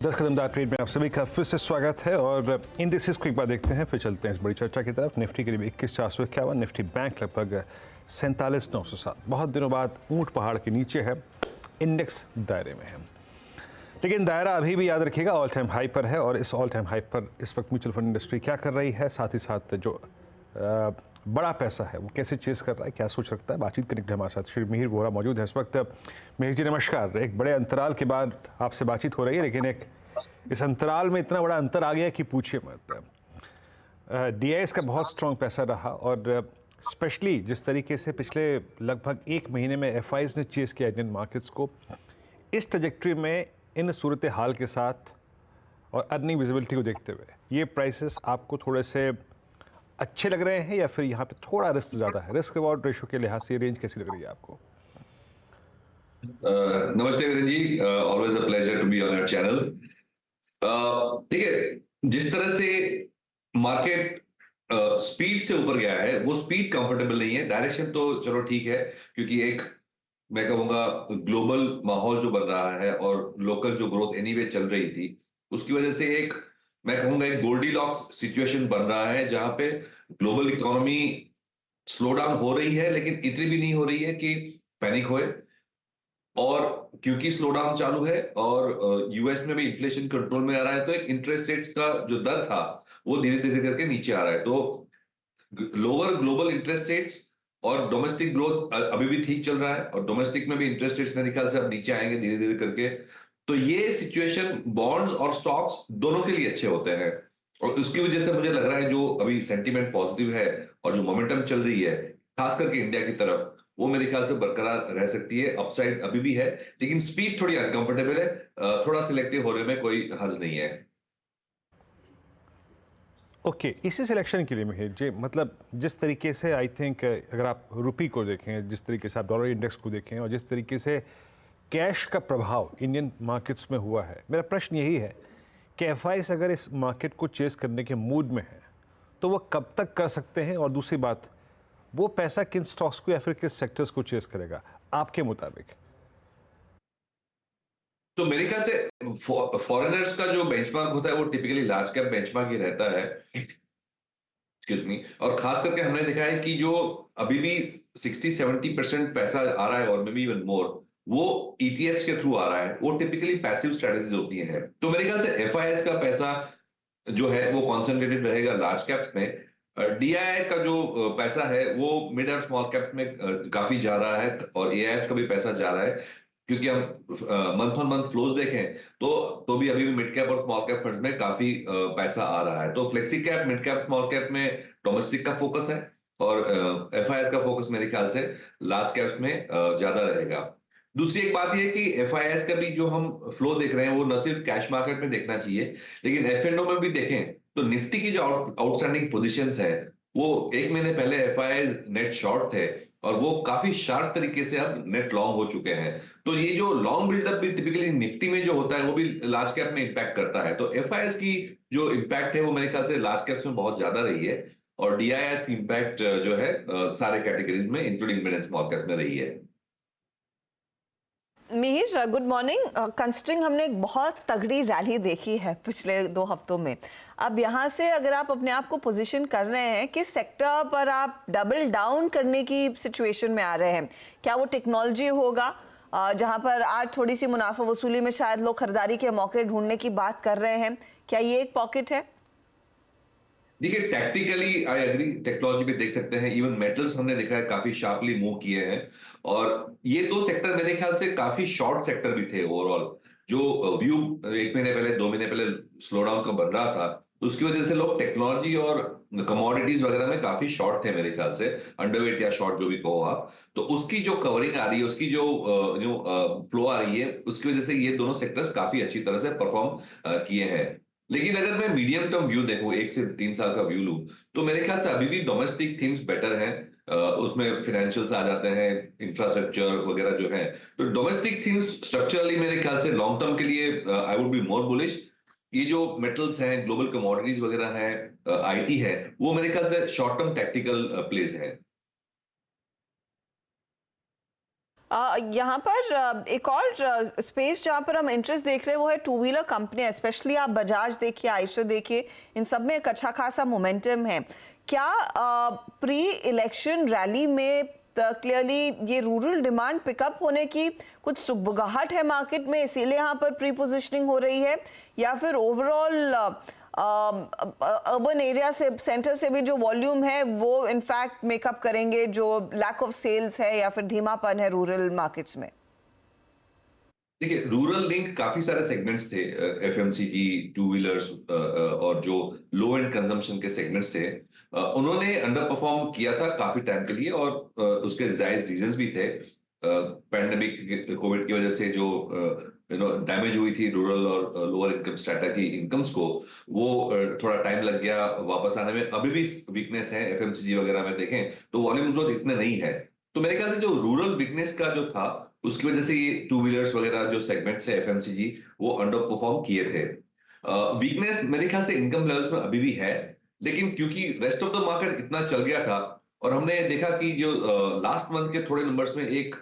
10 कदमदार trade में आप सभी का फिर से स्वागत है और इंडिसेस को एक बार देखते हैं, फिर चलते हैं इस बड़ी चर्चा की तरफ। निफ्टी करीब 21,451, निफ्टी बैंक लगभग 47,907। बहुत दिनों बाद ऊंट पहाड़ के नीचे है, इंडेक्स दायरे में है, लेकिन दायरा अभी भी याद रखिएगा ऑल टाइम हाई पर है। और इस ऑल टाइम हाई पर इस वक्त म्यूचुअल फंड इंडस्ट्री क्या कर रही है, साथ ही साथ जो बड़ा पैसा है वो कैसे चेस कर रहा है, क्या सोच रखता है, बातचीत करने के लिए हमारे साथ श्री मिहिर वोरा मौजूद है इस वक्त। मिहिर जी नमस्कार। एक बड़े अंतराल के बाद आपसे बातचीत हो रही है, लेकिन इस अंतराल में इतना बड़ा अंतर आ गया कि पूछिए मत। डीआईएस का बहुत स्ट्रॉन्ग पैसा रहा और स्पेशली जिस तरीके से पिछले लगभग एक महीने में एफआईज ने चेस किया इंडियन मार्केट्स को, इस ट्रजेक्टरी में इन सूरत हाल के साथ और अर्निंग विजिबिलिटी को देखते हुए ये प्राइसेस आपको थोड़े से अच्छे लग रहे हैं या फिर यहाँ पे थोड़ा रिस्क ज़्यादा है? रिस्क रिवॉर्ड रेशो के लिहाज से रेंज कैसी लग रही है आपको? नमस्ते Viren ji, always a pleasure to be on your channel. ठीक है, जिस तरह से मार्केट स्पीड से ऊपर गया है वो स्पीड कंफर्टेबल नहीं है। डायरेक्शन तो चलो ठीक है, क्योंकि एक मैं कहूंगा ग्लोबल माहौल जो बन रहा है और लोकल जो ग्रोथ एनीवे चल रही थी उसकी वजह से एक मैं कहूंगा एक गोल्डीलॉक्स सिचुएशन बन रहा है, जहां पे ग्लोबल इकोनॉमी स्लो डाउन हो रही है लेकिन इतनी भी नहीं हो रही है कि पैनिक होए। और क्योंकि स्लो डाउन चालू है और यूएस में भी इन्फ्लेशन कंट्रोल में आ रहा है, तो एक इंटरेस्ट रेट्स का जो दर था वो धीरे धीरे करके नीचे आ रहा है। तो लोअर ग्लोबल इंटरेस्ट रेट्स और डोमेस्टिक ग्रोथ अभी भी ठीक चल रहा है, और डोमेस्टिक में भी इंटरेस्ट रेट्स मेरे ख्याल से अब नीचे आएंगे धीरे धीरे करके। तो ये सिचुएशन बॉन्ड्स और स्टॉक्स दोनों के लिए अच्छे होते हैं, और उसकी वजह से मुझे लग रहा है जो अभी सेंटीमेंट पॉजिटिव है और जो मोमेंटम चल रही है खास करके इंडिया की तरफ, वो मेरे ख्याल से बरकरार रह सकती है। अपसाइड अभी भी है, लेकिन स्पीड थोड़ी अनकंफर्टेबल है। थोड़ा सिलेक्टिव होने में कोई हर्ज नहीं है। ओके, इसी सिलेक्शन के लिए मिहिर जी, मतलब जिस तरीके से आई थिंक अगर आप रुपी को देखें, जिस तरीके से आप डॉलर इंडेक्स को देखें और जिस तरीके से कैश का प्रभाव इंडियन मार्केट्स में हुआ है, मेरा प्रश्न यही है कि एफआईज अगर इस मार्केट को चेस करने के मूड में है तो वो कब तक कर सकते हैं, और दूसरी बात वो पैसा किन स्टॉक्स को या फिर किस सेक्टर्स को चेस करेगा आपके मुताबिक? तो मेरे ख्याल से फॉरेनर्स का जो बेंचमार्क होता है वो टिपिकली लार्ज कैप बेंचमार्क ही रहता है, एक्सक्यूज मी। और खास करके हमने देखा है कि जो अभी भी 60-70% पैसा आ रहा है और मे बी इवन मोर, वो ईटीएफ्स के थ्रू आ रहा है। वो टिपिकली पैसिव स्ट्रेटेजीज होती हैं। तो मेरे ख्याल से एफआईएस का पैसा जो है वो कॉन्सेंट्रेटेड रहेगा लार्ज कैप्स में। डीआईआई का जो पैसा है वो मिड और स्मॉल कैप्स में काफी जा रहा है, और एआईएफ का भी पैसा जा रहा है। क्योंकि हम मंथ ऑन मंथ फ्लोज देखें तो भी अभी भी मिड कैप और स्मॉल कैप फंड्स में काफी पैसा आ रहा है। तो flexi cap, mid cap, small cap में डोमेस्टिक का फोकस है, और एफआईएस का फोकस मेरे ख्याल से लार्ज कैप में ज्यादा रहेगा। दूसरी एक बात यह है कि एफआईएस का भी जो हम फ्लो देख रहे हैं वो न सिर्फ कैश मार्केट में देखना चाहिए, लेकिन एफ&ओ में भी देखें तो निफ्टी की जो आउटस्टैंडिंग पोजीशंस है वो एक महीने पहले एफआईएस नेट शॉर्ट थे, और वो काफी शार्प तरीके से अब नेट लॉन्ग हो चुके हैं। तो ये जो लॉन्ग बिल्डअप भी टिपिकली निफ्टी में जो होता है वो भी लार्ज कैप में इंपैक्ट करता है। तो एफआईएस की जो इंपैक्ट है वो मेरे ख्याल से लार्ज कैप्स में बहुत ज्यादा रही है, और डीआईएस की इंपैक्ट जो है सारे कैटेगरीज में including mid and small cap में रही है। Mihir, good morning. कंसिडरिंग हमने एक बहुत तगड़ी रैली देखी है पिछले 2 हफ्तों में, अब यहाँ से अगर आप अपने आप को पोजीशन कर रहे हैं, किस सेक्टर पर आप डबल डाउन करने की सिचुएशन में आ रहे हैं? क्या वो टेक्नोलॉजी होगा जहाँ पर आज थोड़ी सी मुनाफा वसूली में शायद लोग खरीदारी के मौके ढूंढने की बात कर रहे हैं? क्या ये एक पॉकेट है? देखिए, टैक्टिकली आई एग्री, टेक्नोलॉजी भी देख सकते हैं, इवन मेटल्स हमने देखा है काफी शार्पली मूव किए हैं। और ये 2 सेक्टर मेरे ख्याल से काफी शॉर्ट सेक्टर भी थे ओवरऑल। जो व्यू एक महीने पहले, 2 महीने पहले स्लो डाउन का बन रहा था, तो उसकी वजह से लोग टेक्नोलॉजी और कमोडिटीज वगैरह में काफी शॉर्ट थे मेरे ख्याल से, अंडरवेट या शॉर्ट जो भी कहो आप। तो उसकी जो कवरिंग आ रही है, उसकी जो फ्लो आ रही है, उसकी वजह से ये दोनों सेक्टर्स काफी अच्छी तरह से परफॉर्म किए हैं। लेकिन अगर मैं मीडियम टर्म व्यू देखूं, 1 से 3 साल का व्यू लूं, तो मेरे ख्याल से अभी भी डोमेस्टिक थीम्स बेटर हैं। उसमें फाइनेंशियल्स आ जाते हैं, इंफ्रास्ट्रक्चर वगैरह जो है। तो डोमेस्टिक थीम्स स्ट्रक्चरली मेरे ख्याल से लॉन्ग टर्म के लिए I would be more bullish. ये जो मेटल्स हैं, ग्लोबल कमोडिटीज वगैरह हैं, आईटी है, वो मेरे ख्याल से शॉर्ट टर्म टैक्टिकल प्लेस है। यहाँ पर एक और स्पेस जहाँ पर हम इंटरेस्ट देख रहे हैं वो है टू व्हीलर कंपनी, स्पेशली आप बजाज देखिए, आयशर देखिए, इन सब में एक अच्छा खासा मोमेंटम है। क्या प्री इलेक्शन रैली में क्लियरली ये रूरल डिमांड पिकअप होने की कुछ सुगबुगाहट है मार्केट में, इसीलिए यहाँ पर प्री पोजिशनिंग हो रही है, या फिर ओवरऑल अर्बन एरिया से, सेंटर से भी जो वॉल्यूम है वो इनफैक्ट मेकअप करेंगे जो लैक ऑफ सेल्स है या फिर धीमापन है रूरल मार्केट्स में? देखिए, रूरल लिंक काफी सारे सेगमेंट्स थे, एफएमसीजी, टू व्हीलर्स और जो लो एंड कंजम्पशन के सेगमेंट्स थे, उन्होंने अंडर परफॉर्म किया था काफी टाइम के लिए, और उसके जायज रीजंस भी थे। पैंडेमिक कोविड की वजह से जो डैमेज हुई थी रूरल और लोअर इनकम स्ट्रेटा की इनकम्स को, वो थोड़ा टाइम लग गया वापस आने में। अभी भी वीकनेस है एफएमसीजी वगैरह में, देखें तो वॉल्यूम ग्रोथ इतने नहीं है। तो मेरे ख्याल से जो रूरल वीकनेस का जो था, उसकी वजह से ये टू व्हीलर्स वगैरह जो सेगमेंट्स है एफएमसीजी, वो अंडर परफॉर्म किए थे। वीकनेस मेरे ख्याल से इनकम लेवल्स में अभी भी है, लेकिन क्योंकि रेस्ट ऑफ द मार्केट इतना चल गया था, और हमने देखा कि जो लास्ट मंथ के थोड़े नंबर्स में एक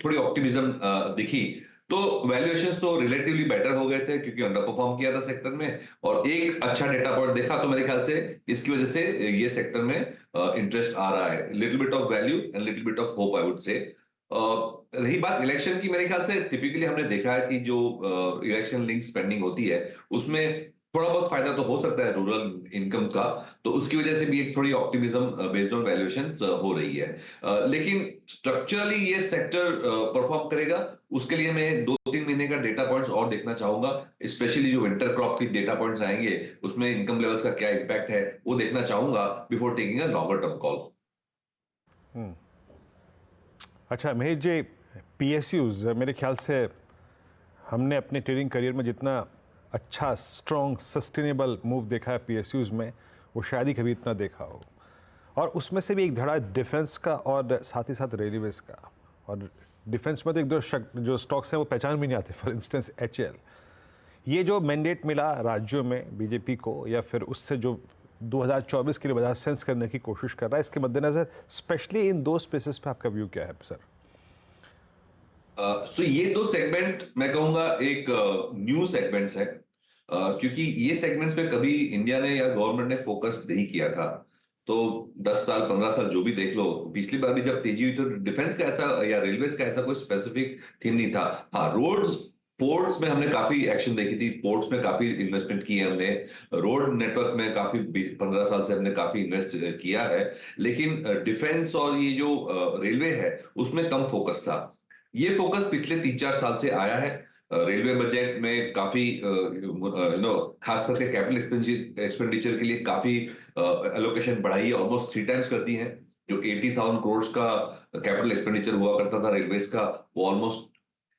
थोड़ी ऑप्टिमिज्म दिखी, तो वैल्यूएशंस तो रिलेटिवली बेटर हो गए थे क्योंकि अंडर परफॉर्म किया था सेक्टर में, और एक अच्छा डेटा पॉइंट देखा, तो मेरे ख्याल से इसकी वजह से ये सेक्टर में इंटरेस्ट आ रहा है। Little bit of value and little bit of hope, I would say. रही बात इलेक्शन की, मेरे ख्याल से टिपिकली हमने देखा है कि जो इलेक्शन लिंक स्पेंडिंग होती है, उसमें थोड़ा बहुत फायदा तो हो सकता है रूरल इनकम का, तो उसकी वजह से भी एक थोड़ी ऑप्टिमिज्म बेस्ड ऑन वैल्यूएशंस हो रही है। लेकिन स्ट्रक्चरली ये सेक्टर परफॉर्म करेगा, उसके लिए मैं 2-3 महीने का डेटा पॉइंट्स और देखना चाहूंगा, स्पेशली जो विंटर क्रॉप की डेटा पॉइंट्स आएंगे, उसमें इनकम लेवल्स का क्या इम्पैक्ट है वो देखना चाहूंगा before taking a longer term call. अच्छा महेश जी, पीएसयूज मेरे ख्याल से हमने अपने ट्रेडिंग करियर में जितना अच्छा स्ट्रॉन्ग सस्टेनेबल मूव देखा है पीएसयूज में, वो शायद ही कभी इतना देखा हो। और उसमें से भी एक धड़ा डिफेंस का और साथ ही साथ रेलवेज का। और डिफेंस में तो एक दो जो स्टॉक्स हैं वो पहचान भी नहीं आते, फॉर इंस्टेंस एचएल। ये जो मैंडेट मिला राज्यों में बीजेपी को, या फिर उससे जो 2024 के लिए बाजार सेंस करने की कोशिश कर रहा है, इसके मद्देनजर स्पेशली इन दो स्पेसेस पे आपका व्यू क्या है सर? सो ये दो सेगमेंट मैं कहूंगा एक न्यू सेगमेंट्स है, क्योंकि ये सेगमेंट्स पे कभी इंडिया ने या गवर्नमेंट ने फोकस नहीं किया था। तो 10 साल 15 साल जो भी देख लो, पिछली बार भी जब तेजी हुई तो डिफेंस का ऐसा या रेलवेज का ऐसा कोई स्पेसिफिक थीम नहीं था। हाँ, रोड्स पोर्ट्स में हमने काफी एक्शन देखी थी, पोर्ट्स में काफी इन्वेस्टमेंट की है हमने, रोड नेटवर्क में काफी 15 साल से हमने काफी इन्वेस्ट किया है, लेकिन डिफेंस और ये जो रेलवे है उसमें कम फोकस था। ये फोकस पिछले 3-4 साल से आया है। रेलवे बजट में काफी खास करके कैपिटल एक्सपेंडिचर के लिए काफी एलोकेशन बढ़ाई है, ऑलमोस्ट 3 टाइम्स कर दी है। जो 80,000 करोड़ का कैपिटल एक्सपेंडिचर हुआ करता था रेलवेज का, वो ऑलमोस्ट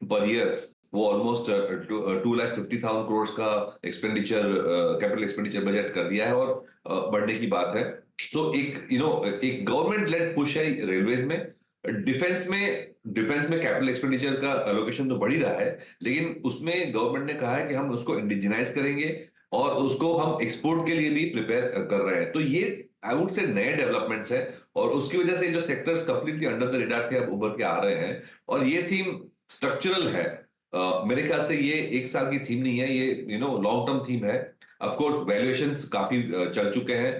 पर ईयर वो ऑलमोस्ट 2,50,000 करोड़ का एक्सपेंडिचर, कैपिटल एक्सपेंडिचर बजट कर दिया है, और बढ़ने की बात है। सो एक गवर्नमेंट लेड पुश है रेलवेज में। डिफेंस में कैपिटल एक्सपेंडिचर का एलोकेशन तो बढ़ ही रहा है, लेकिन उसमें गवर्नमेंट ने कहा है कि हम उसको इंडिजिनाइज करेंगे और उसको हम एक्सपोर्ट के लिए भी प्रिपेयर कर रहे हैं। तो ये आई वुड से नए डेवलपमेंट्स है, और उसकी वजह से जो sectors completely under the radar थे अब उभर के आ रहे हैं, और ये थीम स्ट्रक्चरल है। मेरे ख्याल से ये एक साल की थीम नहीं है, ये लॉन्ग टर्म थीम है। ऑफ कोर्स वैल्यूएशंस काफी चल चुके हैं,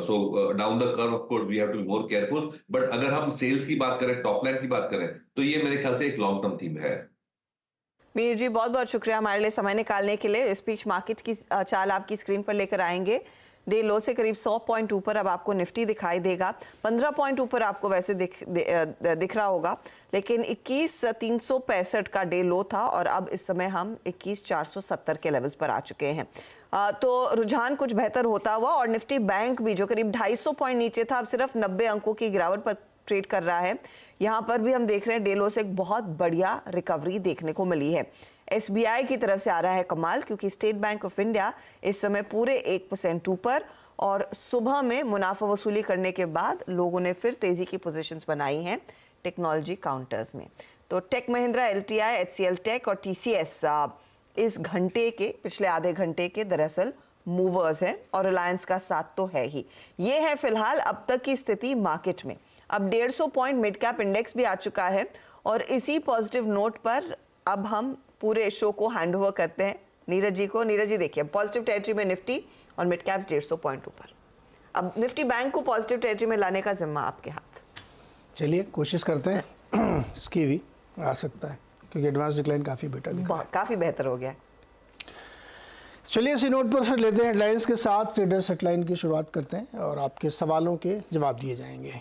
so down the curve of course we have to be more careful, but अगर हम सेल्स की बात करें, टॉप लाइन की बात करें, तो ये मेरे ख्याल से एक लॉन्ग टर्म थीम है। मीर जी, बहुत बहुत शुक्रिया हमारे लिए समय निकालने के लिए। स्पीच मार्केट की चाल आपकी स्क्रीन पर लेकर आएंगे। डे लो से करीब 100 पॉइंट ऊपर अब आपको निफ्टी दिखाई देगा, 15 पॉइंट ऊपर आपको वैसे दिख रहा होगा, लेकिन 21,365 का डे लो था, और अब इस समय हम 21,470 के लेवल्स पर आ चुके हैं। तो रुझान कुछ बेहतर होता हुआ, और निफ्टी बैंक भी जो करीब 250 पॉइंट नीचे था, अब सिर्फ 90 अंकों की गिरावट पर ट्रेड कर रहा है। यहाँ पर भी हम देख रहे हैं डे लो से एक बहुत बढ़िया रिकवरी देखने को मिली है। एसबीआई की तरफ से आ रहा है कमाल, क्योंकि स्टेट बैंक ऑफ इंडिया इस समय पूरे 1% ऊपर, और सुबह में मुनाफा वसूली करने के बाद लोगों ने फिर तेजी की पोजीशंस बनाई हैं टेक्नोलॉजी काउंटर्स में। तो Tech Mahindra, LTI, HCL tech और टीसीएस इस घंटे के, पिछले आधे घंटे के दरअसल मूवर्स हैं, और रिलायंस का साथ तो है ही। ये है फिलहाल अब तक की स्थिति मार्केट में। अब 150 पॉइंट मिड कैप इंडेक्स भी आ चुका है और इसी पॉजिटिव नोट पर अब हम पूरे शो को हैंड ओवर करते हैं नीरज जी को। नीरज जी देखिए, पॉजिटिव टेरिटरी में निफ्टी और मिड कैप्स 150 पॉइंट ऊपर। अब निफ्टी बैंक को पॉजिटिव टेरिटरी में लाने का जिम्मा आपके हाथ। चलिए कोशिश करते हैं इसकी भी आ सकता है, क्योंकि एडवांस डिक्लाइन काफ़ी बेटर काफ़ी बेहतर हो गया है। चलिए इसी नोट पर फिर लेते हैं हेडलाइंस के साथ ट्रेडर्स हेडलाइन की शुरुआत करते हैं और आपके सवालों के जवाब दिए जाएंगे।